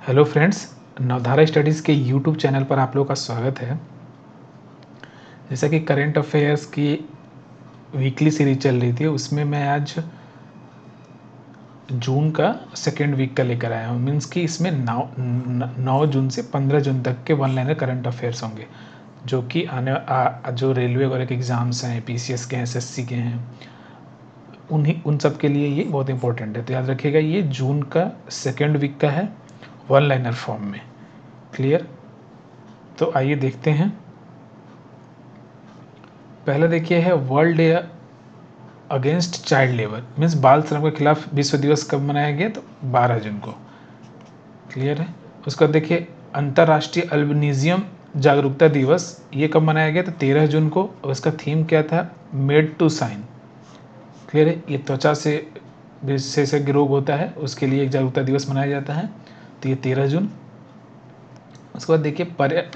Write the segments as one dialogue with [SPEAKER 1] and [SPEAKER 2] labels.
[SPEAKER 1] Hello friends, नवधारा studies के YouTube channel पर आप लोगों का स्वागत है। जैसा कि करंट अफेयर्स की वीकली सीरीज चल रही थी, उसमें मैं आज जून का सेकेंड वीक का लेकर आया हूँ। मीन्स कि इसमें 9 जून से 15 जून तक के वन लाइनर करंट अफेयर्स होंगे, जो कि जो रेलवे वगैरह के एग्ज़ाम्स हैं, पीसीएस के हैं, एसएससी के हैं, उन सब के लिए ये बहुत इंपॉर्टेंट है। तो याद रखिएगा, ये जून का सेकेंड वीक का है, वन लाइनर फॉर्म में। क्लियर? तो आइए देखते हैं। पहला देखिए है world day against child labour, means बाल श्रम के खिलाफ विश्व दिवस कब मनाया गया? तो 12 जून को। क्लियर है? उसका देखिए अंतर्राष्ट्रीय अल्बिनिज्म जागरूकता दिवस, ये कब मनाया गया? तो 13 जून को। और इसका थीम क्या था? Made to sign. क्लियर है? ये त्वचा से विशेषज्ञ रोग होता है, उसके लिए एक जागरूकता दिवस मनाया जाता है। तो ये 13 जून। उसके बाद देखिए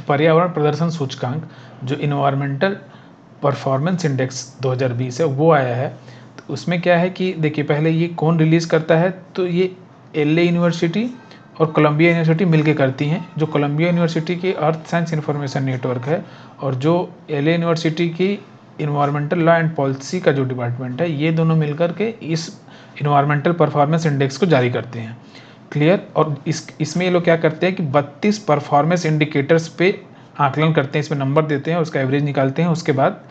[SPEAKER 1] पर्यावरण प्रदर्शन सूचकांक, जो इन्वायरमेंटल परफॉर्मेंस इंडेक्स 2020 है, वो आया है। तो उसमें क्या है कि देखिए पहले ये कौन रिलीज़ करता है? तो ये एलए यूनिवर्सिटी और कोलंबिया यूनिवर्सिटी मिलके करती हैं। जो कोलंबिया यूनिवर्सिटी की अर्थ साइंस इंफॉर्मेशन नेटवर्क है, और जो एलए यूनिवर्सिटी की इन्वायरमेंटल लॉ एंड पॉलिसी का जो डिपार्टमेंट है, ये दोनों मिलकर के इस इन्वायरमेंटल परफॉर्मेंस इंडेक्स को जारी करते हैं। क्लियर? और इसमें ये लोग क्या करते हैं कि 32 परफॉर्मेंस इंडिकेटर्स पे आकलन करते हैं, इसमें नंबर देते हैं, उसका एवरेज निकालते हैं। उसके बाद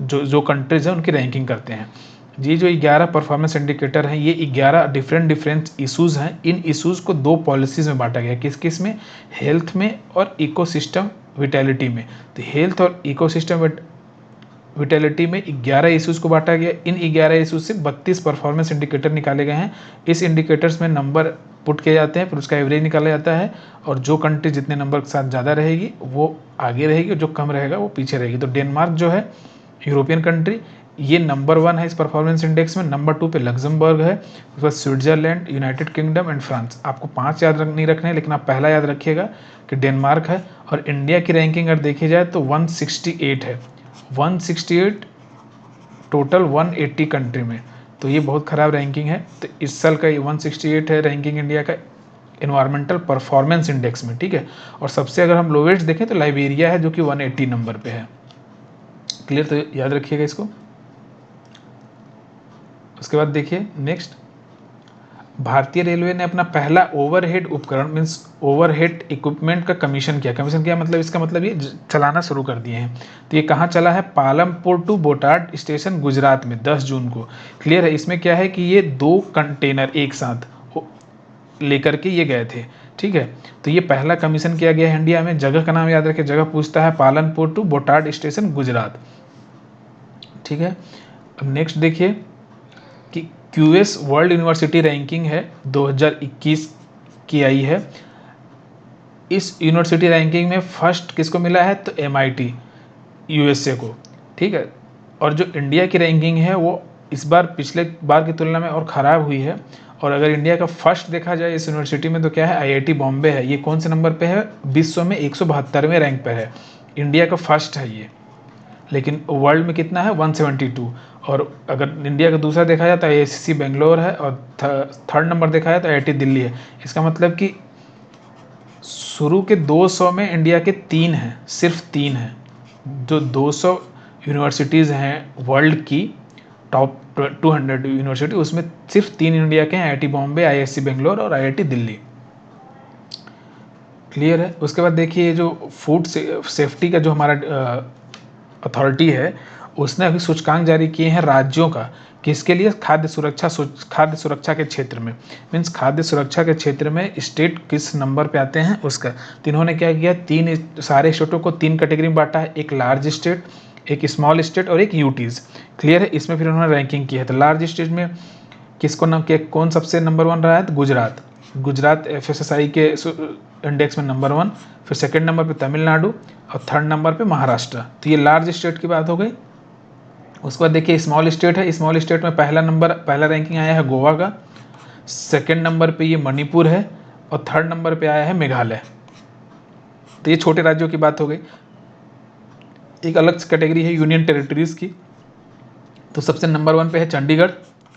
[SPEAKER 1] जो कंट्रीज हैं उनकी रैंकिंग करते हैं। ये जो 11 परफॉर्मेंस इंडिकेटर हैं, ये 11 डिफरेंट इशूज़ हैं। इन इशूज़ को दो पॉलिसीज़ में बांटा गया। किस किस में? हेल्थ में और इकोसिस्टम विटेलिटी में। तो हेल्थ और इकोसिस्टम विटेलिटी में 11 इशूज़ को बांटा गया। इन 11 इशूज़ से 32 परफॉर्मेंस इंडिकेटर निकाले गए हैं। इस इंडिकेटर्स में नंबर पुट किए जाते हैं, फिर उसका एवरेज निकाला जाता है, और जो कंट्री जितने नंबर के साथ ज़्यादा रहेगी वो आगे रहेगी, और जो कम रहेगा वो पीछे रहेगी। तो डेनमार्क जो है यूरोपियन कंट्री, ये नंबर 1 है इस परफॉर्मेंस इंडेक्स में। नंबर 2 पे लग्जमबर्ग है, उसके बाद Switzerland, United kingdom and France. आपको 5 याद नहीं रखने हैं, लेकिन आप पहला याद रखिएगा कि डेनमार्क है। और इंडिया की रैंकिंग अगर देखी जाए तो 168 है, 168 टोटल 180 कंट्री में। तो ये बहुत ख़राब रैंकिंग है। तो इस साल का ये 168 है रैंकिंग इंडिया का इन्वायरमेंटल परफॉर्मेंस इंडेक्स में। ठीक है? और सबसे अगर हम लोवेस्ट देखें तो लाइबेरिया है, जो कि 180 नंबर पे है। क्लियर? तो याद रखिएगा इसको। उसके बाद देखिए नेक्स्ट, भारतीय रेलवे ने अपना पहला ओवरहेड उपकरण मीन्स ओवरहेड इक्विपमेंट का कमीशन किया। कमीशन किया मतलब इसका मतलब ये चलाना शुरू कर दिए हैं। तो ये कहाँ चला है? पालमपुर टू बोटाड स्टेशन, गुजरात में, 10 जून को। क्लियर है? इसमें क्या है कि ये 2 कंटेनर एक साथ लेकर के ये गए थे। ठीक है? तो ये पहला कमीशन किया गया है इंडिया में। जगह का नाम याद रखें, जगह पूछता है पालनपुर टू बोटाड स्टेशन, गुजरात। ठीक है? अब नेक्स्ट देखिए कि क्यूएस वर्ल्ड यूनिवर्सिटी रैंकिंग है 2021 की आई है। इस यूनिवर्सिटी रैंकिंग में फर्स्ट किसको मिला है? तो एमआईटी यूएसए को। ठीक है? और जो इंडिया की रैंकिंग है वो इस बार पिछले बार की तुलना में और ख़राब हुई है। और अगर इंडिया का फर्स्ट देखा जाए इस यूनिवर्सिटी में तो क्या है? आईआईटी बॉम्बे है। ये कौन से नंबर पे है? विश्व में 172वें रैंक पर है। इंडिया का फर्स्ट है ये, लेकिन वर्ल्ड में कितना है? 172। और अगर इंडिया का दूसरा देखा जाए तो आईआईसी बेंगलोर है, और थर्ड नंबर देखा जाए तो आईआईटी दिल्ली है। इसका मतलब कि शुरू के 200 में इंडिया के 3 हैं, सिर्फ 3 हैं। जो 200 यूनिवर्सिटीज़ हैं वर्ल्ड की, टॉप 200 यूनिवर्सिटी, उसमें सिर्फ 3 इंडिया के हैं, आईआईटी बॉम्बे, आईआईसी बेंगलोर और आईआईटी दिल्ली। क्लियर है? उसके बाद देखिए ये जो फूड सेफ्टी का जो हमारा अथॉरिटी है, उसने अभी सूचकांक जारी किए हैं राज्यों का। किसके लिए? खाद्य सुरक्षा के क्षेत्र में। मीन्स खाद्य सुरक्षा के क्षेत्र में स्टेट किस नंबर पे आते हैं उसका। तो इन्होंने क्या किया? सारे स्टेटों को 3 कैटेगरी में बांटा है। एक लार्ज स्टेट, एक स्मॉल स्टेट और एक यूटीज़। क्लियर है? इसमें फिर उन्होंने रैंकिंग की है। तो लार्ज स्टेट में किसको नाम किया? कौन सबसे नंबर 1 रहा है? तो गुजरात। गुजरात एफएसएसआई के इंडेक्स में नंबर 1। फिर सेकंड नंबर पे तमिलनाडु, और थर्ड नंबर पे महाराष्ट्र। तो ये लार्ज स्टेट की बात हो गई। उसके बाद देखिए स्मॉल स्टेट है। स्मॉल स्टेट में पहला रैंकिंग आया है गोवा का, सेकंड नंबर पे ये मणिपुर है, और थर्ड नंबर पे आया है मेघालय। तो ये छोटे राज्यों की बात हो गई। एक अलग कैटेगरी है यूनियन टेरिटरीज़ की। तो सबसे नंबर 1 पे है चंडीगढ़,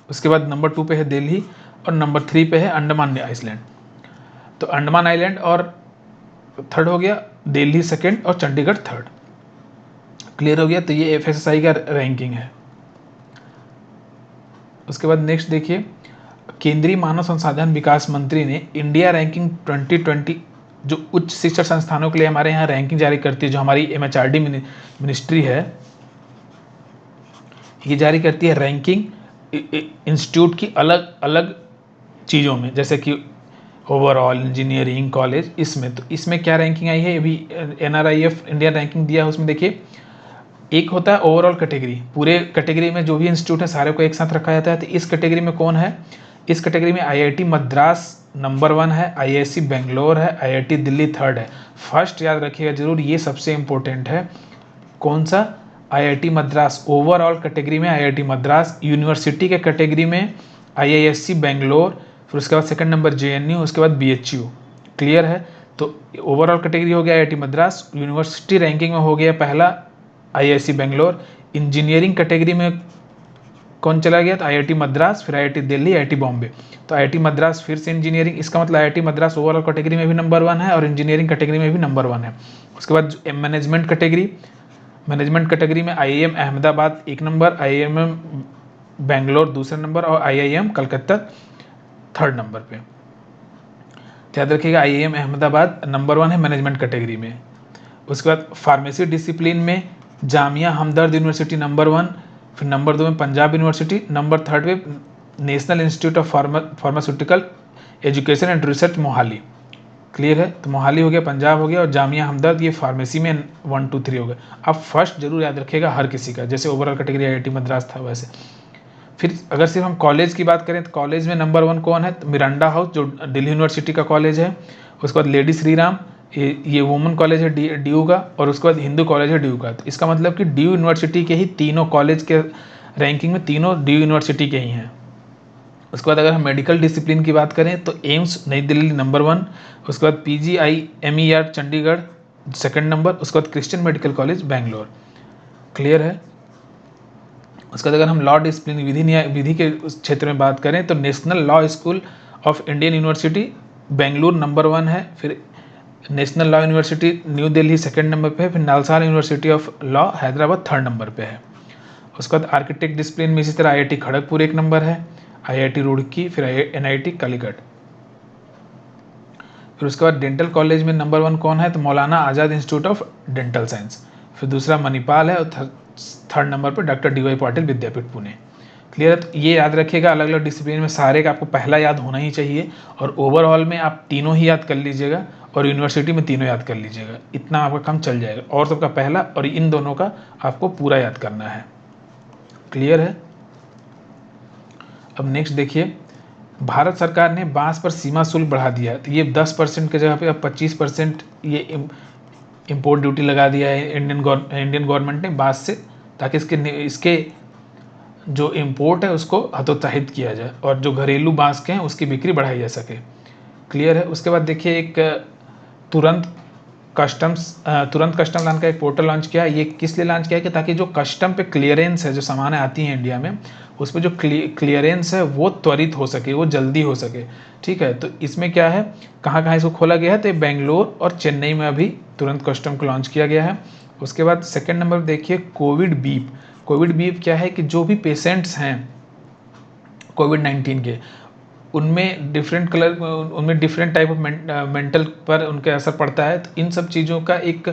[SPEAKER 1] उसके बाद नंबर 2 पे है दिल्ली, और नंबर 3 पे है अंडमान आइसलैंड। तो अंडमान आइलैंड और थर्ड हो गया, दिल्ली सेकंड और चंडीगढ़ थर्ड। क्लियर हो गया। तो ये एफएसएसआई का रैंकिंग है। उसके बाद नेक्स्ट देखिए, केंद्रीय मानव संसाधन विकास मंत्री ने इंडिया रैंकिंग 2020 जो उच्च शिक्षण संस्थानों के लिए हमारे यहाँ रैंकिंग जारी करती है, जो हमारी एमएचआरडी मिनिस्ट्री है, ये जारी करती है रैंकिंग इंस्टीट्यूट की अलग अलग चीज़ों में, जैसे कि ओवरऑल इंजीनियरिंग कॉलेज, इसमें तो इसमें क्या रैंकिंग आई है, अभी एनआरआईएफ इंडिया रैंकिंग दिया है, उसमें देखिए एक होता है ओवरऑल कैटेगरी, पूरे कैटेगरी में जो भी इंस्टीट्यूट है सारे को एक साथ रखा जाता है। तो इस कैटेगरी में कौन है, इस कैटेगरी में आईआईटी मद्रास नंबर 1 है, आईआईएससी बेंगलोर है, आईआईटी दिल्ली थर्ड है। फर्स्ट याद रखिएगा जरूर, ये सबसे इंपॉर्टेंट है, कौन सा, आईआईटी मद्रास। ओवरऑल कैटेगरी में आईआईटी मद्रास, यूनिवर्सिटी के कैटेगरी में आईआईएससी बेंगलोर, फिर उसके बाद सेकंड नंबर जेएनयू, उसके बाद बीएचयू। क्लियर है। तो ओवरऑल कैटेगरी हो गया आईआईटी मद्रास, यूनिवर्सिटी रैंकिंग में हो गया पहला आईआईएससी बेंगलोर, इंजीनियरिंग कैटेगरी में कौन चला गया, तो आईआईटी मद्रास, फिर आईआईटी दिल्ली, आईआईटी बॉम्बे। तो आईआईटी मद्रास फिर से इंजीनियरिंग, इसका मतलब आईआईटी मद्रास ओवरऑल कैटेगरी में भी नंबर 1 है और इंजीनियरिंग कैटेगरी में भी नंबर 1 है। उसके बाद मैनेजमेंट कैटेगरी, मैनेजमेंट कैटेगरी में आईआईएम अहमदाबाद एक नंबर, आईआईएम बेंगलोर दूसरे नंबर और आईआईएम कलकत्ता थर्ड नंबर पे। याद रखिएगा आईआईएम अहमदाबाद नंबर 1 है मैनेजमेंट कैटेगरी में। उसके बाद फार्मेसी डिसिप्लिन में जामिया हमदर्द यूनिवर्सिटी नंबर 1, फिर नंबर 2 में पंजाब यूनिवर्सिटी, नंबर थर्ड पे national institute of pharmaceutical education and research Mohali. Clear है। तो मोहाली हो गया, पंजाब हो गया और जामिया हमदर्द ये फार्मेसी में 1 2 3 हो गए। अब फर्स्ट जरूर याद रखिएगा हर किसी का, जैसे ओवरऑल कैटेगरी आईआईटी मद्रास था वैसे। फिर अगर सिर्फ हम कॉलेज की बात करें तो कॉलेज में नंबर 1 कौन है, तो मिरांडा हाउस जो दिल्ली यूनिवर्सिटी का कॉलेज है। उसके बाद लेडी श्रीराम, ये वुमेन कॉलेज है डी का, और उसके बाद हिंदू कॉलेज है डी का। तो इसका मतलब कि डी यूनिवर्सिटी के ही तीनों कॉलेज के रैंकिंग में तीनों डी यूनिवर्सिटी के ही हैं। उसके बाद अगर हम मेडिकल डिसिप्लिन की बात करें तो एम्स नई दिल्ली नंबर 1, उसके बाद PGIMER चंडीगढ़ सेकंड नंबर, उसके बाद Christian medical college Bangalore. Clear है। उसके बाद अगर हम लॉ डिसिप्लिन विधि के क्षेत्र में बात करें तो national law school of Indian university Bengaluru number 1 है, फिर national law university new Delhi second number पे है, फिर NALSAR university of law Hyderabad third number पे है। उसके बाद आर्किटेक्ट डिसिप्लिन में इसी तरह आईआईटी खड़गपुर एक नंबर है, आईआईटी रुड़की, फिर एनआईटी कालीकट। फिर उसके बाद डेंटल कॉलेज में नंबर 1 कौन है, तो मौलाना आज़ाद इंस्टीट्यूट ऑफ डेंटल साइंस, फिर दूसरा मणिपाल है और थर्ड नंबर पर डॉक्टर DY पाटिल विद्यापीठ पुणे। क्लियर है। तो ये याद रखिएगा अलग अलग डिसिप्लिन में सारे का आपको पहला याद होना ही चाहिए, और ओवरऑल में आप तीनों ही याद कर लीजिएगा और यूनिवर्सिटी में तीनों याद कर लीजिएगा, इतना आपका काम चल जाएगा। और सबका पहला और इन दोनों का आपको पूरा याद करना है। क्लियर है। अब नेक्स्ट देखिए, भारत सरकार ने बांस पर सीमा शुल्क बढ़ा दिया है। तो ये 10% की जगह पे अब 25% ये इम्पोर्ट ड्यूटी लगा दिया है इंडियन गवर्नमेंट ने बांस से, ताकि इसके जो इम्पोर्ट है उसको हतोत्साहित किया जाए और जो घरेलू बांस के हैं उसकी बिक्री बढ़ाई जा सके। क्लियर है। उसके बाद देखिए एक तुरंत कस्टम लाइन का एक पोर्टल लॉन्च किया है। ये किस लिए लॉन्च किया है कि ताकि जो कस्टम पे क्लियरेंस है, जो सामानें आती हैं इंडिया में, उस पर जो क्लियरेंस है वो त्वरित हो सके, वो जल्दी हो सके। ठीक है। तो इसमें क्या है, कहाँ कहाँ इसको खोला गया है, तो बेंगलोर और चेन्नई में अभी तुरंत कस्टम को लॉन्च किया गया है। उसके बाद सेकेंड नंबर देखिए कोविड बीप क्या है कि जो भी पेशेंट्स हैं कोविड-19 के, उनमें डिफरेंट टाइप ऑफ मेंटल पर उनके असर पड़ता है। तो इन सब चीज़ों का एक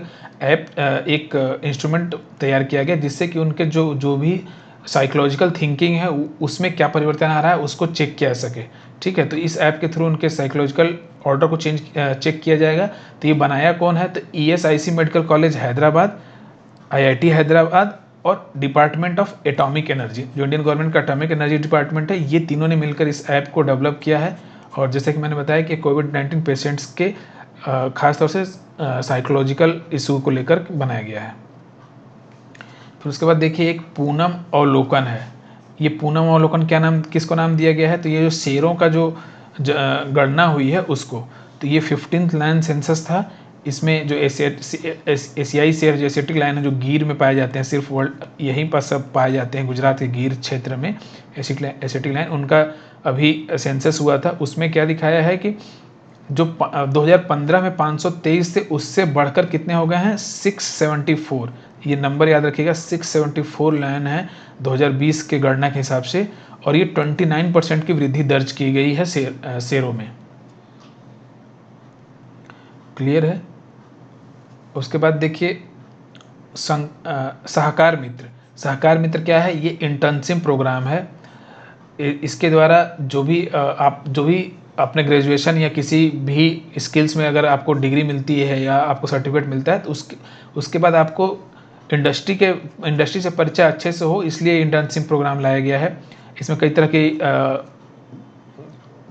[SPEAKER 1] इंस्ट्रूमेंट तैयार किया गया जिससे कि उनके जो भी साइकोलॉजिकल थिंकिंग है उसमें क्या परिवर्तन आ रहा है उसको चेक किया जा सके। ठीक है। तो इस ऐप के थ्रू उनके साइकोलॉजिकल ऑर्डर को चेक किया जाएगा। तो ये बनाया कौन है, तो ESIC medical college Hyderabad, IIT Hyderabad और डिपार्टमेंट ऑफ एटॉमिक एनर्जी, जो इंडियन गवर्नमेंट का एटॉमिक एनर्जी डिपार्टमेंट है, ये तीनों ने मिलकर इस ऐप को डेवलप किया है। और जैसे कि मैंने बताया कि कोविड-19 पेशेंट्स के खासतौर से साइकोलॉजिकल इशू को लेकर बनाया गया है। फिर उसके बाद देखिए एक पूनम अवलोकन है। ये पूनम अवलोकन किसको नाम दिया गया है, तो ये जो शेरों का जो गणना हुई है उसको। तो ये 15th लैंड सेंसस था। इसमें जो एशियाई शेर जो एशियाटिक लाइन है, जो गिर में पाए जाते हैं, सिर्फ वर्ल्ड यहीं पर सब पाए जाते हैं, गुजरात के गिर क्षेत्र में एशियाटिक लाइन, उनका अभी सेंसस हुआ था। उसमें क्या दिखाया है कि जो 2015 में 523 थे, उससे बढ़कर कितने हो गए हैं 674। ये नंबर याद रखिएगा, 674 लाइन है 2020 के गणना के हिसाब से, और ये 29% की वृद्धि दर्ज की गई है शेयरों में। क्लियर है। उसके बाद देखिए सहकार मित्र। सहकार मित्र क्या है, ये इंटर्नशिप प्रोग्राम है। इसके द्वारा जो भी आप जो भी अपने ग्रेजुएशन या किसी भी स्किल्स में अगर आपको डिग्री मिलती है या आपको सर्टिफिकेट मिलता है, तो उसके बाद आपको इंडस्ट्री से परिचय अच्छे से हो, इसलिए इंटर्नशिप प्रोग्राम लाया गया है। इसमें कई तरह की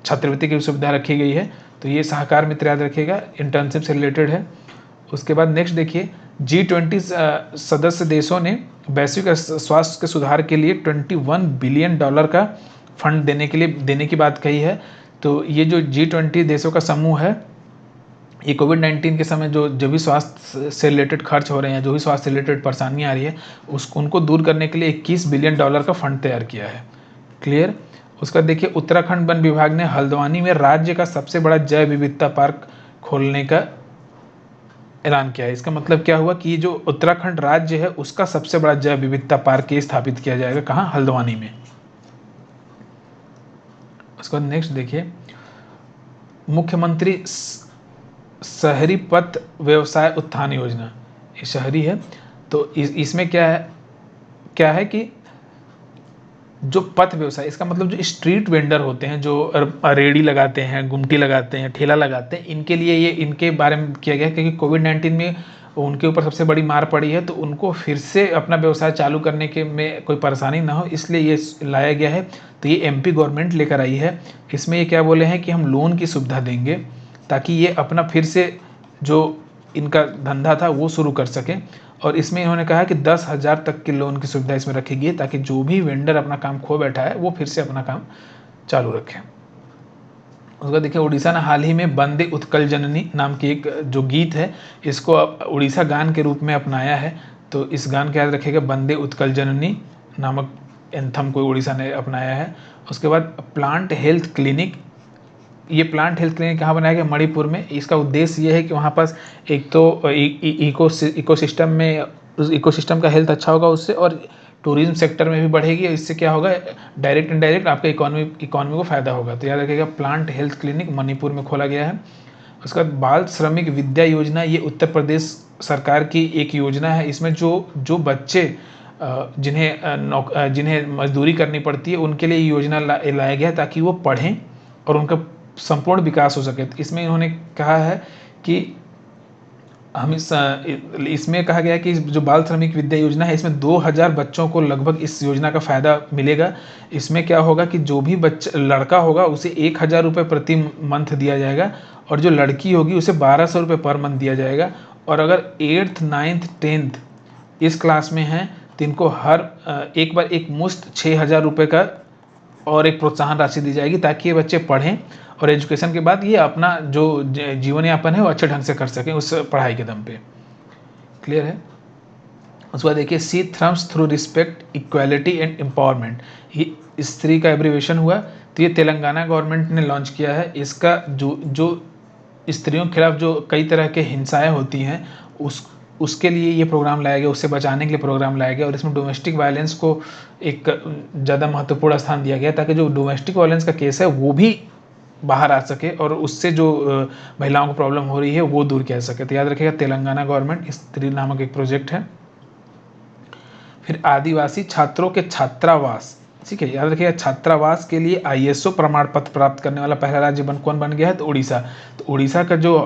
[SPEAKER 1] छात्रवृत्ति की सुविधा रखी गई है। तो ये सहकार मित्र याद रखिएगा, इंटर्नशिप से रिलेटेड है। उसके बाद नेक्स्ट देखिए, G20 सदस्य देशों ने वैश्विक स्वास्थ्य के सुधार के लिए $21 बिलियन का फंड देने की बात कही है। तो ये जो G20 देशों का समूह है, ये कोविड-19 के समय जो भी स्वास्थ्य से रिलेटेड खर्च हो रहे हैं, जो भी स्वास्थ्य से रिलेटेड परेशानियाँ आ रही है, उनको दूर करने के लिए $21 बिलियन का फंड तैयार किया है। क्लियर। उसका देखिए, उत्तराखंड वन विभाग ने हल्द्वानी में राज्य का सबसे बड़ा जैव विविधता पार्क खोलने का ऐलान किया है। इसका मतलब क्या हुआ कि जो उत्तराखंड राज्य है उसका सबसे बड़ा जैव विविधता पार्क स्थापित किया जाएगा, कहाँ, हल्द्वानी में। उसके बाद नेक्स्ट देखिए, मुख्यमंत्री शहरी पथ व्यवसाय उत्थान योजना, ये शहरी है। तो इसमें क्या है कि जो पथ व्यवसाय, इसका मतलब जो स्ट्रीट वेंडर होते हैं, जो रेडी लगाते हैं, गुमटी लगाते हैं, ठेला लगाते हैं, इनके लिए ये इनके बारे में किया गया, क्योंकि कोविड-19 में उनके ऊपर सबसे बड़ी मार पड़ी है, तो उनको फिर से अपना व्यवसाय चालू करने के में कोई परेशानी ना हो, इसलिए ये लाया गया है। तो ये MP गवर्नमेंट लेकर आई है। इसमें ये क्या बोले हैं कि हम लोन की सुविधा देंगे, ताकि ये अपना फिर से जो इनका धंधा था वो शुरू कर सकें। और इसमें इन्होंने कहा कि 10,000 तक की लोन की सुविधा इसमें रखी गई है, ताकि जो भी वेंडर अपना काम खो बैठा है वो फिर से अपना काम चालू रखे। उसका देखिए, उड़ीसा ने हाल ही में वंदे उत्कल जननी नाम की एक जो गीत है, इसको उड़ीसा गान के रूप में अपनाया है। तो इस गान के याद रखिएगा, वंदे उत्कल जननी नामक एंथम को उड़ीसा ने अपनाया है। उसके बाद प्लांट हेल्थ क्लिनिक, ये प्लांट हेल्थ क्लिनिक कहाँ बनाया गया, मणिपुर में। इसका उद्देश्य ये है कि वहाँ पास एक तो इकोसिस्टम में, उस इकोसिस्टम का हेल्थ अच्छा होगा उससे, और टूरिज्म सेक्टर में भी बढ़ेगी। इससे क्या होगा, डायरेक्ट इनडायरेक्ट आपके इकोनॉमी को फ़ायदा होगा। तो याद रखिएगा, प्लांट हेल्थ क्लिनिक मणिपुर में खोला गया है। उसके बाद बाल श्रमिक विद्या योजना, ये उत्तर प्रदेश सरकार की एक योजना है। इसमें जो बच्चे जिन्हें मजदूरी करनी पड़ती है, उनके लिए ये योजना लाया गया है, ताकि वो पढ़ें और उनका संपूर्ण विकास हो सके। तो इसमें इन्होंने कहा है कि हम इसमें कहा गया है कि जो बाल श्रमिक विद्या योजना है, इसमें 2000 बच्चों को लगभग इस योजना का फ़ायदा मिलेगा। इसमें क्या होगा कि जो भी बच्चा लड़का होगा उसे 1000 रुपये प्रति मंथ दिया जाएगा, और जो लड़की होगी उसे 1200 रुपये पर मंथ दिया जाएगा। और अगर 8th 9th 10th इस क्लास में हैं, तो इनको हर एक बार एक मुश्त 6000 रुपये का और एक प्रोत्साहन राशि दी जाएगी, ताकि ये बच्चे पढ़ें और एजुकेशन के बाद ये अपना जो जीवन यापन है वो अच्छे ढंग से कर सकें उस पढ़ाई के दम पे। क्लियर है। उसके बाद देखिए, सी थ्रम्स through respect equality and empowerment, ये स्त्री का एब्रीवेशन हुआ। तो ये तेलंगाना गवर्नमेंट ने लॉन्च किया है। इसका जो स्त्रियों के खिलाफ जो कई तरह के हिंसाएँ होती हैं, उसके लिए ये प्रोग्राम लाया गया, उससे बचाने के लिए प्रोग्राम लाया गया। और इसमें डोमेस्टिक वायलेंस को एक ज़्यादा महत्वपूर्ण स्थान दिया गया, ताकि जो डोमेस्टिक वायलेंस का केस है वो भी बाहर आ सके, और उससे जो महिलाओं को प्रॉब्लम हो रही है वो दूर किया सके। तो याद रखिएगा, तेलंगाना गवर्नमेंट स्त्री नामक एक प्रोजेक्ट है। फिर आदिवासी छात्रों के छात्रावास, ठीक है, याद रखिएगा, छात्रावास के लिए ISO प्रमाण पत्र प्राप्त करने वाला पहला राज्य कौन बन गया है, तो उड़ीसा। तो उड़ीसा का जो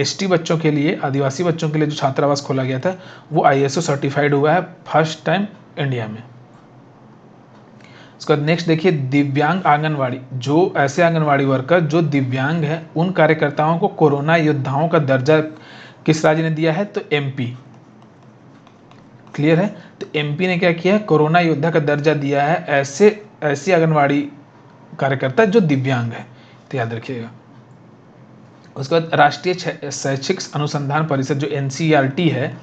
[SPEAKER 1] ST बच्चों के लिए, आदिवासी बच्चों के लिए जो छात्रावास खोला गया था, वो ISO सर्टिफाइड हुआ है फर्स्ट टाइम इंडिया में। उसके बाद नेक्स्ट देखिए, दिव्यांग आंगनवाड़ी, जो ऐसे आंगनवाड़ी वर्कर जो दिव्यांग हैं, उन कार्यकर्ताओं को कोरोना योद्धाओं का दर्जा किस राज्य ने दिया है, तो MP। क्लियर है। तो MP ने क्या किया, कोरोना योद्धा का दर्जा दिया है ऐसे आंगनवाड़ी कार्यकर्ता जो दिव्यांग है। तो याद रखिएगा। उसके बाद राष्ट्रीय शैक्षिक अनुसंधान परिषद जो NCERT है,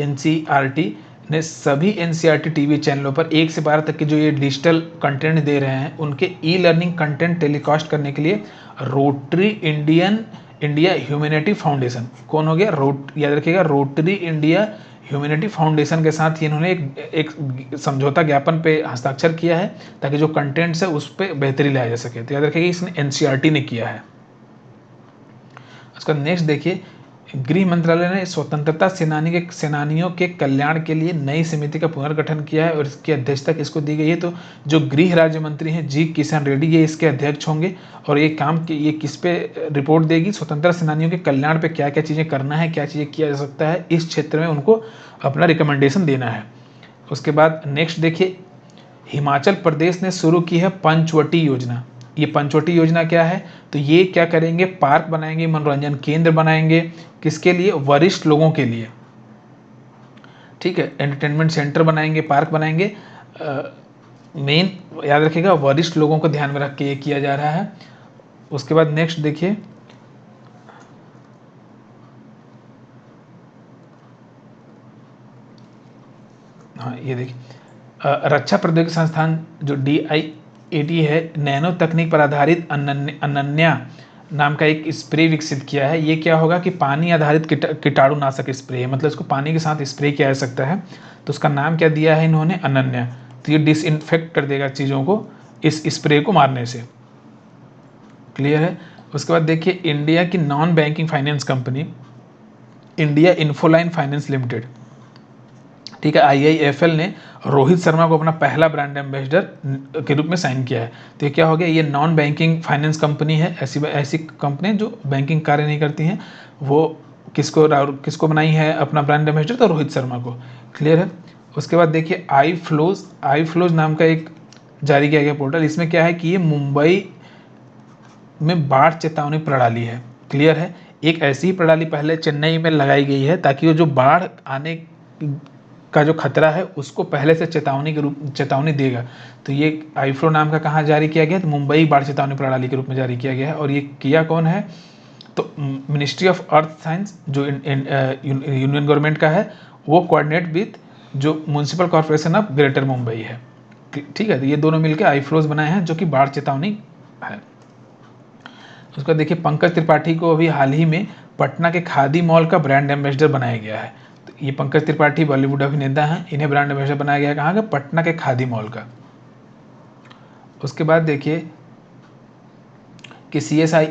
[SPEAKER 1] NCERT ने सभी एनसीईआरटी टीवी चैनलों पर 1 से 12 तक के जो ये डिजिटल कंटेंट दे रहे हैं उनके ई लर्निंग कंटेंट टेलीकास्ट करने के लिए रोटरी इंडिया ह्यूमैनिटी फाउंडेशन, कौन हो गया, याद रखिएगा, रोटरी इंडिया ह्यूमैनिटी फाउंडेशन के साथ ही इन्होंने एक समझौता ज्ञापन पे हस्ताक्षर किया है ताकि जो कंटेंट्स है उस पर बेहतरी लाया जा सके। तो याद रखिएगा इसने एनसीईआरटी ने किया है। उसका नेक्स्ट देखिए, गृह मंत्रालय ने स्वतंत्रता सेनानियों के कल्याण के लिए नई समिति का पुनर्गठन किया है और इसकी अध्यक्षता किसको दी गई है, तो जो गृह राज्य मंत्री हैं जी किशन रेड्डी, ये इसके अध्यक्ष होंगे। और ये किस पे रिपोर्ट देगी, स्वतंत्रता सेनानियों के कल्याण पे क्या क्या चीज़ें करना है, क्या चीज़ें किया जा सकता है, इस क्षेत्र में उनको अपना रिकमेंडेशन देना है। उसके बाद नेक्स्ट देखिए, हिमाचल प्रदेश ने शुरू की है पंचवटी योजना। ये पंचवटी योजना क्या है, तो ये क्या करेंगे, पार्क बनाएंगे, मनोरंजन केंद्र बनाएंगे, किसके लिए, वरिष्ठ लोगों के लिए, ठीक है, एंटरटेनमेंट सेंटर बनाएंगे, पार्क बनाएंगे। मेन याद रखिएगा वरिष्ठ लोगों को ध्यान में रख के ये किया जा रहा है। उसके बाद नेक्स्ट देखिए, हाँ ये देखिए, रक्षा प्रौद्योगिकी संस्थान जो DIAT है, नैनो तकनीक पर आधारित अनन्या नाम का एक स्प्रे विकसित किया है। ये क्या होगा कि पानी आधारित कीटाणुनाशक स्प्रे है, मतलब इसको पानी के साथ स्प्रे किया जा सकता है। तो उसका नाम क्या दिया है इन्होंने, अनन्या। तो ये डिसइंफेक्ट कर देगा चीज़ों को इस स्प्रे को मारने से, क्लियर है। उसके बाद देखिए, इंडिया की non banking finance company India Infoline finance limited, ठीक है, IIFL ने रोहित शर्मा को अपना पहला ब्रांड एम्बेसडर के रूप में साइन किया है। तो ये क्या हो गया, ये नॉन बैंकिंग फाइनेंस कंपनी है, ऐसी कंपनी जो बैंकिंग कार्य नहीं करती हैं, वो किसको बनाई है अपना ब्रांड एम्बेसडर, तो रोहित शर्मा को, क्लियर है। उसके बाद देखिए, आई फ्लोज नाम का एक जारी किया गया पोर्टल। इसमें क्या है कि ये मुंबई में बाढ़ चेतावनी प्रणाली है, क्लियर है। एक ऐसी ही प्रणाली पहले चेन्नई में लगाई गई है ताकि वो जो बाढ़ आने का जो खतरा है उसको पहले से चेतावनी देगा। तो ये आईफ्लो नाम का कहाँ जारी किया गया, तो मुंबई बाढ़ चेतावनी प्रणाली के रूप में जारी किया गया है। और ये किया कौन है, तो मिनिस्ट्री ऑफ अर्थ साइंस जो यूनियन गवर्नमेंट का है, वो कोऑर्डिनेट विथ जो municipal corporation of greater Mumbai है, ठीक है। तो ये दोनों मिलकर आईफ्लोज बनाए हैं जो कि बाढ़ चेतावनी है। उसका देखिए, पंकज त्रिपाठी को अभी हाल ही में पटना के खादी मॉल का ब्रांड एम्बेसडर बनाया गया है। तो ये पंकज त्रिपाठी बॉलीवुड अभिनेता हैं, इन्हें ब्रांड एम्बेसडर बनाया गया है कहाँ का, पटना के खादी मॉल का। उसके बाद देखिए कि CSIR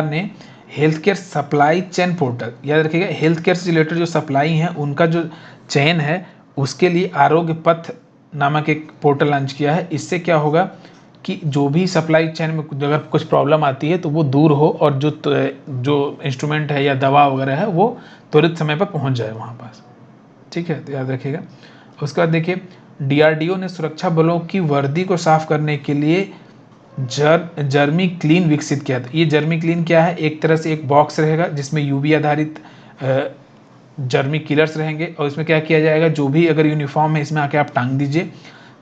[SPEAKER 1] ने health care supply chain portal, याद रखिएगा हेल्थ केयर से रिलेटेड जो सप्लाई है उनका जो चेन है उसके लिए आरोग्य पथ नामक एक पोर्टल लॉन्च किया है। इससे क्या होगा कि जो भी सप्लाई चेन में अगर कुछ प्रॉब्लम आती है तो वो दूर हो और जो इंस्ट्रूमेंट है या दवा वगैरह है वो त्वरित समय पर पहुंच जाए वहाँ पास, ठीक है, तो याद रखिएगा। उसके बाद देखिए, DRDO ने सुरक्षा बलों की वर्दी को साफ करने के लिए जर्मी क्लीन विकसित किया था। ये जर्मी क्लीन क्या है, एक तरह से एक बॉक्स रहेगा जिसमें UV आधारित जर्मी किलर्स रहेंगे और इसमें क्या किया जाएगा, जो भी अगर यूनिफॉर्म है इसमें आके आप टांग दीजिए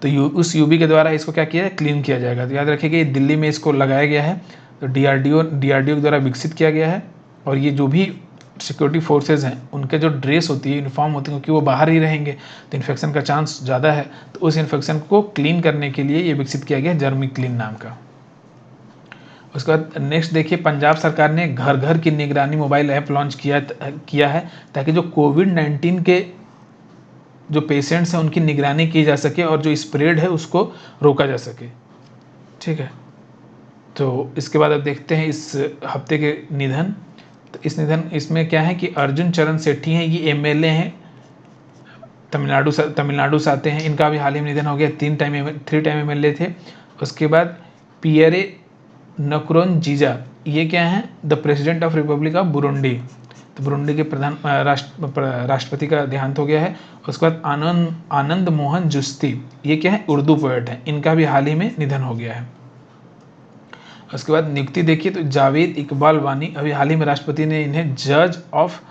[SPEAKER 1] तो उस UV के द्वारा इसको क्या किया है, क्लीन किया जाएगा। तो याद रखिएगा ये दिल्ली में इसको लगाया गया है, तो DRDO के द्वारा विकसित किया गया है। और ये जो भी सिक्योरिटी फोर्सेज हैं उनके जो ड्रेस होती है, यूनिफॉर्म होती है, क्योंकि वो बाहर ही रहेंगे तो इन्फेक्शन का चांस ज़्यादा है, तो उस इन्फेक्शन को क्लीन करने के लिए ये विकसित किया गया जर्मी क्लीन नाम का। उसके बाद नेक्स्ट देखिए, पंजाब सरकार ने घर घर की निगरानी मोबाइल ऐप लॉन्च किया है ताकि जो कोविड-19 के जो पेशेंट्स हैं उनकी निगरानी की जा सके और जो स्प्रेड है उसको रोका जा सके, ठीक है। तो इसके बाद अब देखते हैं इस हफ्ते के निधन। तो इसमें क्या है कि अर्जुन चरण सेठी हैं, ये MLA हैं, तमिलनाडु से आते हैं। इनका भी हाल ही में निधन हो गया, 3 टाइम MLA थे। उसके बाद पियरे नकुरुनजीजा, ये क्या हैं, the president of Republic of Burundi, तो बुरुंडी के राष्ट्रपति का देहांत हो गया है। उसके बाद आनंद मोहन जुस्ती, ये क्या है, उर्दू पोएट हैं, इनका भी हाल ही में निधन हो गया है। उसके बाद नियुक्ति देखिए, तो जावेद इकबाल वानी, अभी हाल ही में राष्ट्रपति ने इन्हें जज of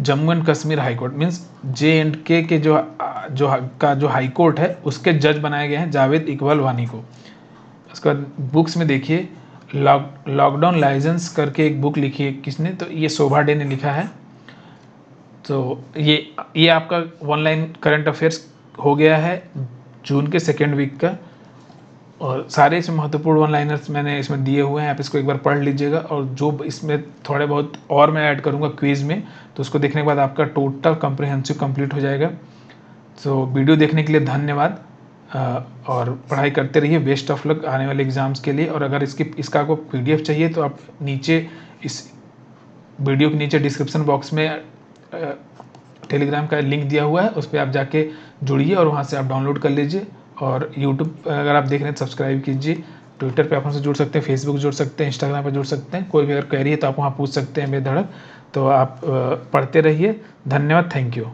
[SPEAKER 1] Jammu and Kashmir high court means JNK के जो हाई कोर्ट है उसके जज बनाए गए हैं जावेद इकबाल वानी को। उसके बाद बुक्स में देखिए, लॉकडाउन लाइसेंस करके एक बुक लिखी है किसने, तो ये शोभा डे ने लिखा है। तो ये आपका ऑनलाइन करंट अफेयर्स हो गया है जून के सेकेंड वीक का, और सारे इसमें महत्वपूर्ण वन लाइनर्स मैंने इसमें दिए हुए हैं, आप इसको एक बार पढ़ लीजिएगा। और जो इसमें थोड़े बहुत और मैं ऐड करूँगा क्विज़ में, तो उसको देखने के बाद आपका टोटल कम्प्रिहेंसिव कंप्लीट हो जाएगा। तो वीडियो देखने के लिए धन्यवाद, और पढ़ाई करते रहिए। बेस्ट ऑफ लक आने वाले एग्ज़ाम्स के लिए। और अगर इसका आपको PDF चाहिए तो आप नीचे इस वीडियो के नीचे डिस्क्रिप्शन बॉक्स में टेलीग्राम का लिंक दिया हुआ है, उस पर आप जाके जुड़िए और वहाँ से आप डाउनलोड कर लीजिए। और यूट्यूब अगर आप देख रहे हैं तो सब्सक्राइब कीजिए। ट्विटर पे आप हमसे जुड़ सकते हैं, फेसबुक जुड़ सकते हैं, इंस्टाग्राम पर जुड़ सकते हैं। कोई भी अगर क्वेरी है तो आप वहाँ पूछ सकते हैं बेधड़क। तो आप पढ़ते रहिए। धन्यवाद, थैंक यू।